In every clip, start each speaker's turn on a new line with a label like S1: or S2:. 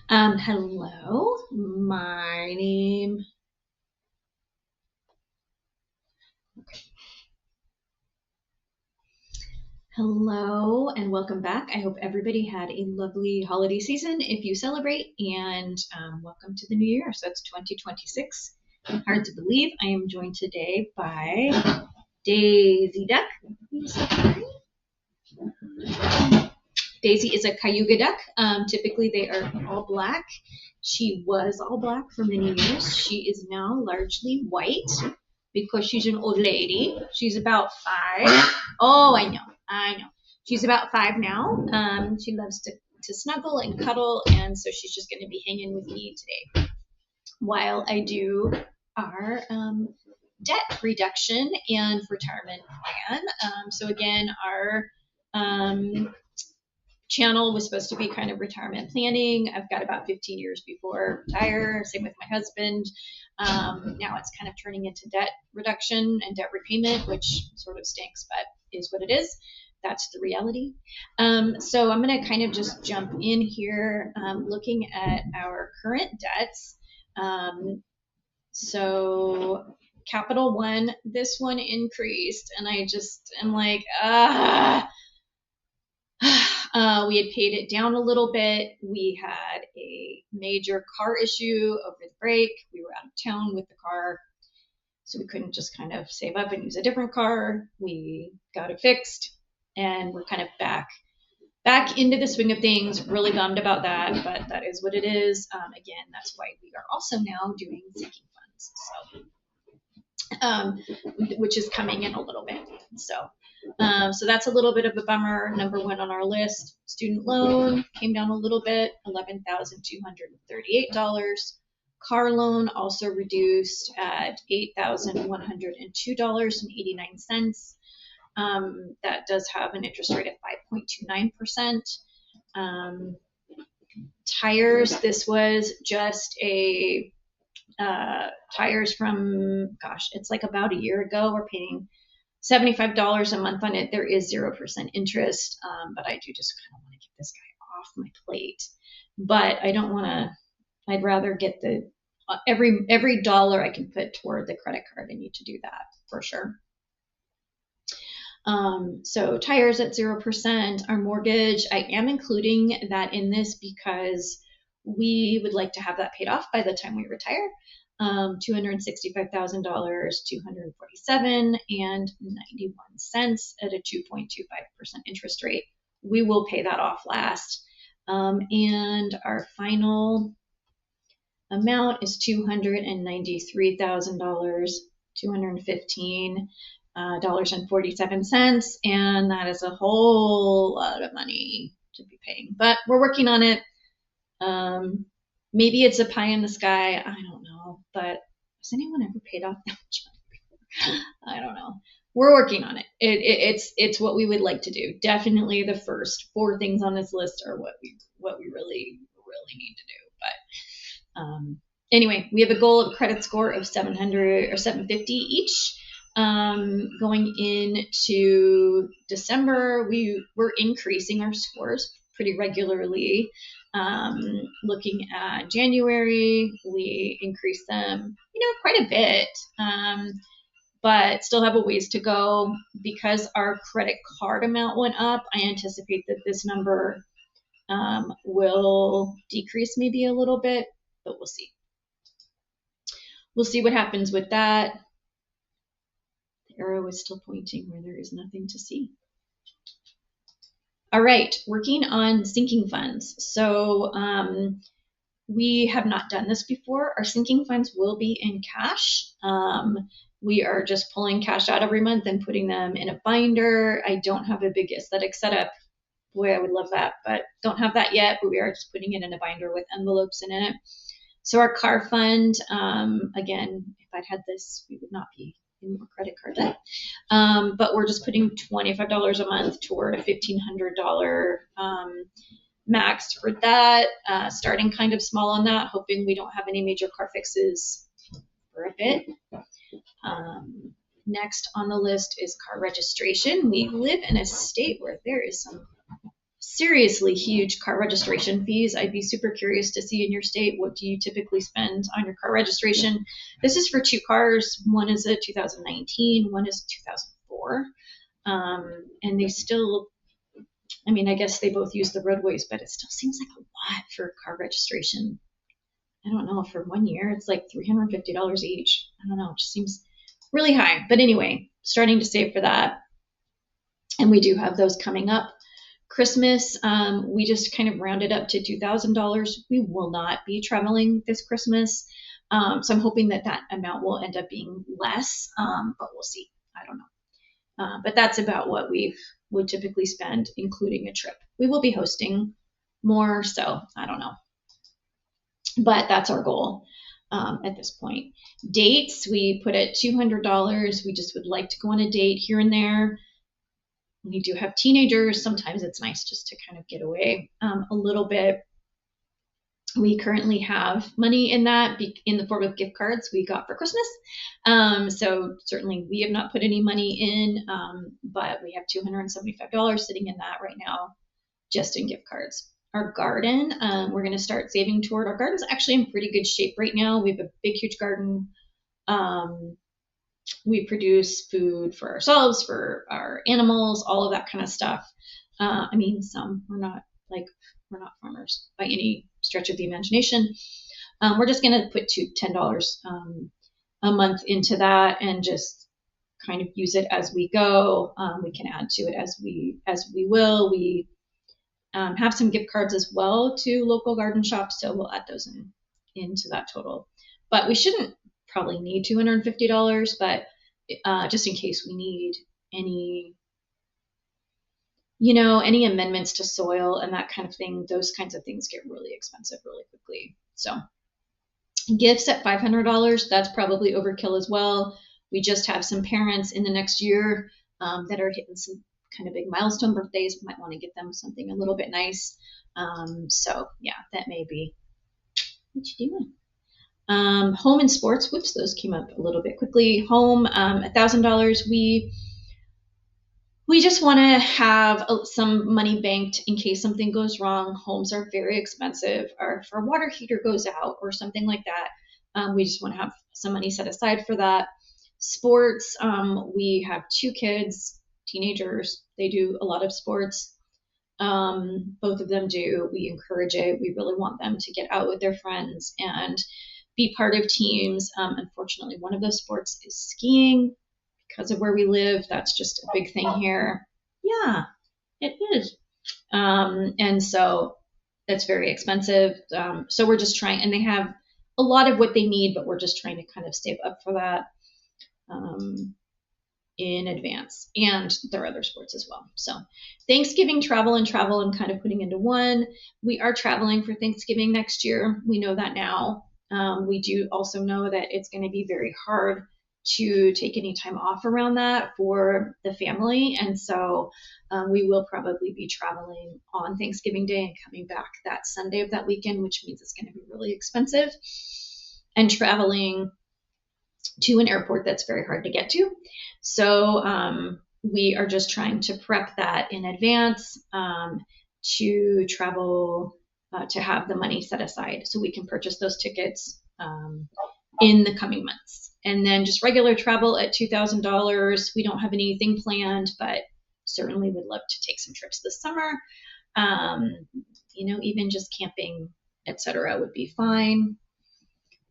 S1: Hello, my name. Hello, and welcome back. I hope everybody had a lovely holiday season if you celebrate, and welcome to the new year. So it's 2026. Hard to believe. I am joined today by Daisy Duck. Daisy is a Cayuga duck. Typically, they are all black. She was all black for many years. She is now largely white because she's an old lady. She's about 5. Oh, I know. She's about 5 now. She loves to snuggle and cuddle, and so she's just going to be hanging with me today while I do our debt reduction and retirement plan. So again, our channel was supposed to be kind of retirement planning. I've got about 15 years before I retire. Same with my husband. Now it's kind of turning into debt reduction and debt repayment, which sort of stinks, but is what it is. That's the reality. So I'm going to kind of just jump in here, looking at our current debts. So Capital One, this one increased, and I just am like, we had paid it down a little bit. We had a major car issue over the break. We were out of town with the car, so we couldn't just kind of save up and use a different car. We got it fixed, and we're kind of back into the swing of things. Really bummed about that, but that is what it is. Again, that's why we are also now doing sinking funds, which is coming in a little bit. So that's a little bit of a bummer. Number one on our list, student loan came down a little bit, $11,238. Car loan also reduced at $8,102.89. That does have an interest rate of 5.29%. Tires, this was just a tires from, it's like about a year ago. We're paying $75 a month on it. There is 0% interest, but I do just kind of want to get this guy off my plate. But I don't want to. I'd rather get the every dollar I can put toward the credit card. I need to do that for sure. So tires at 0%. Our mortgage, I am including that in this because we would like to have that paid off by the time we retire. $265,000, $247 and 91 cents at a 2.25% interest rate. We will pay that off last. And our final amount is $293,000, $215.47, and that is a whole lot of money to be paying. But we're working on it. Maybe it's a pie in the sky. I don't know. But has anyone ever paid off that much money before? I don't know. We're working on it. It's what we would like to do. Definitely the first 4 things on this list are what we really need to do. But anyway, we have a goal of credit score of 700 or 750 each. Going into December, we're increasing our scores pretty regularly. Looking at January, we increased them, quite a bit, but still have a ways to go. Because our credit card amount went up, I anticipate that this number will decrease maybe a little bit, but we'll see. We'll see what happens with that. The arrow is still pointing where there is nothing to see. All right, working on sinking funds. So we have not done this before. Our sinking funds will be in cash. We are just pulling cash out every month and putting them in a binder. I don't have a big aesthetic setup. Boy, I would love that, but don't have that yet. But we are just putting it in a binder with envelopes in it. So our car fund, again, if I'd had this, we would not be in more credit card debt. But we're just putting $25 a month toward a $1,500 max for that, starting kind of small on that, hoping we don't have any major car fixes for a bit. Next on the list is car registration. We live in a state where there is some seriously huge car registration fees. I'd be super curious to see in your state, what do you typically spend on your car registration? This is for 2 cars. One is a 2019, one is 2004. And they still, I mean, I guess they both use the roadways, but it still seems like a lot for car registration. I don't know, for 1 year, it's like $350 each. I don't know, it just seems really high. But anyway, starting to save for that. And we do have those coming up. Christmas, we just kind of rounded up to $2,000. We will not be traveling this Christmas. So I'm hoping that that amount will end up being less, but we'll see. I don't know. But that's about what we would typically spend, including a trip. We will be hosting more, so I don't know. But that's our goal at this point. Dates, we put at $200. We just would like to go on a date here and there. We do have teenagers. Sometimes it's nice just to kind of get away a little bit. We currently have money in that in the form of gift cards we got for Christmas. So certainly we have not put any money in, but we have $275 sitting in that right now, just in gift cards. Our garden, we're going to start saving toward. Our garden's actually in pretty good shape right now. We have a big, huge garden. We produce food for ourselves, for our animals, all of that kind of stuff. I mean, we're not farmers by any stretch of the imagination. We're just going to put $10 a month into that and just kind of use it as we go. We can add to it as we will. We have some gift cards as well to local garden shops, so we'll add those into that total. But we shouldn't probably need $250, but just in case we need any amendments to soil and that kind of thing, those kinds of things get really expensive really quickly. So gifts at $500, that's probably overkill as well. We just have some parents in the next year that are hitting some kind of big milestone birthdays. We might want to get them something a little bit nice. So yeah, that may be what you doing. Home and sports, whoops, those came up a little bit quickly. Home, $1,000. We just want to have some money banked in case something goes wrong. Homes are very expensive, or if our water heater goes out or something like that. We just want to have some money set aside for that. Sports, we have 2 kids, teenagers. They do a lot of sports. Both of them do. We encourage it. We really want them to get out with their friends and be part of teams. Unfortunately, one of those sports is skiing. Because of where we live, that's just a big thing here. Yeah, it is. And so it's very expensive. So we're just trying, and they have a lot of what they need, but we're just trying to kind of save up for that in advance. And there are other sports as well. So Thanksgiving travel and kind of putting into one. We are traveling for Thanksgiving next year. We know that now. We do also know that it's going to be very hard to take any time off around that for the family. And so we will probably be traveling on Thanksgiving Day and coming back that Sunday of that weekend, which means it's going to be really expensive, and traveling to an airport that's very hard to get to. So we are just trying to prep that in advance to travel, to have the money set aside so we can purchase those tickets in the coming months. And then just regular travel at $2,000. We don't have anything planned, but certainly would love to take some trips this summer. Even just camping, etc., would be fine.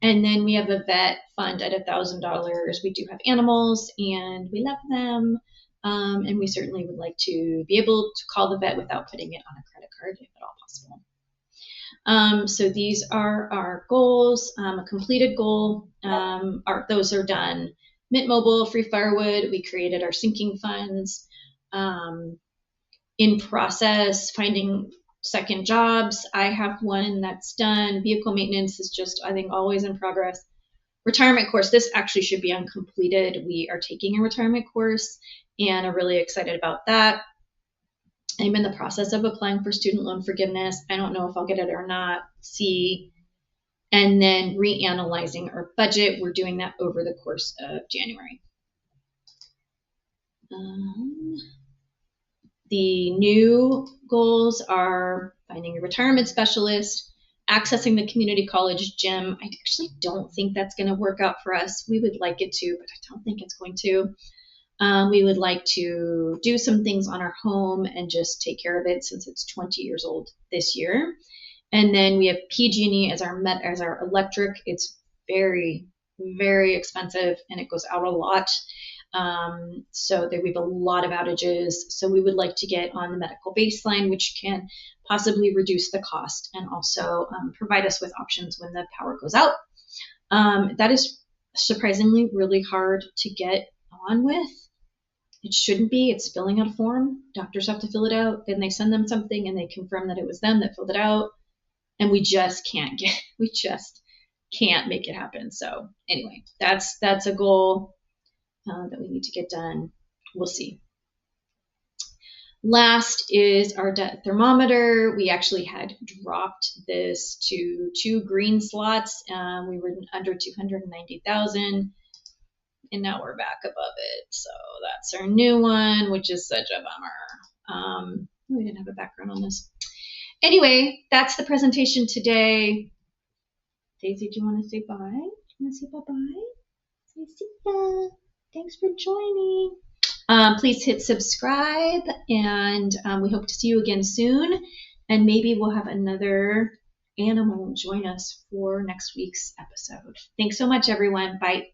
S1: And then we have a vet fund at $1,000. We do have animals and we love them. And we certainly would like to be able to call the vet without putting it on a credit card if at all possible. So these are our goals. A completed goal, those are done. Mint Mobile, free firewood, we created our sinking funds. In process, finding second jobs. I have one that's done. Vehicle maintenance is just, I think, always in progress. Retirement course, this actually should be uncompleted. We are taking a retirement course and are really excited about that. I'm in the process of applying for student loan forgiveness. I don't know if I'll get it or not. See. And then reanalyzing our budget. We're doing that over the course of January. The new goals are finding a retirement specialist, accessing the community college gym. I actually don't think that's going to work out for us. We would like it to, but I don't think it's going to. We would like to do some things on our home and just take care of it since it's 20 years old this year. And then we have PG&E as our electric. It's very, very expensive and it goes out a lot. So that we have a lot of outages. So we would like to get on the medical baseline, which can possibly reduce the cost and also provide us with options when the power goes out. That is surprisingly really hard to get on with. It shouldn't be. It's filling out a form. Doctors have to fill it out. Then they send them something and they confirm that it was them that filled it out. And we just can't make it happen. So anyway, that's a goal that we need to get done. We'll see. Last is our debt thermometer. We actually had dropped this to 2 green slots. We were under 290,000. And now we're back above it. So that's our new one, which is such a bummer. We didn't have a background on this. Anyway, that's the presentation today. Daisy, do you want to say bye? Do you want to say bye-bye? Say see ya. Thanks for joining. Please hit subscribe, and we hope to see you again soon. And maybe we'll have another animal join us for next week's episode. Thanks so much, everyone. Bye.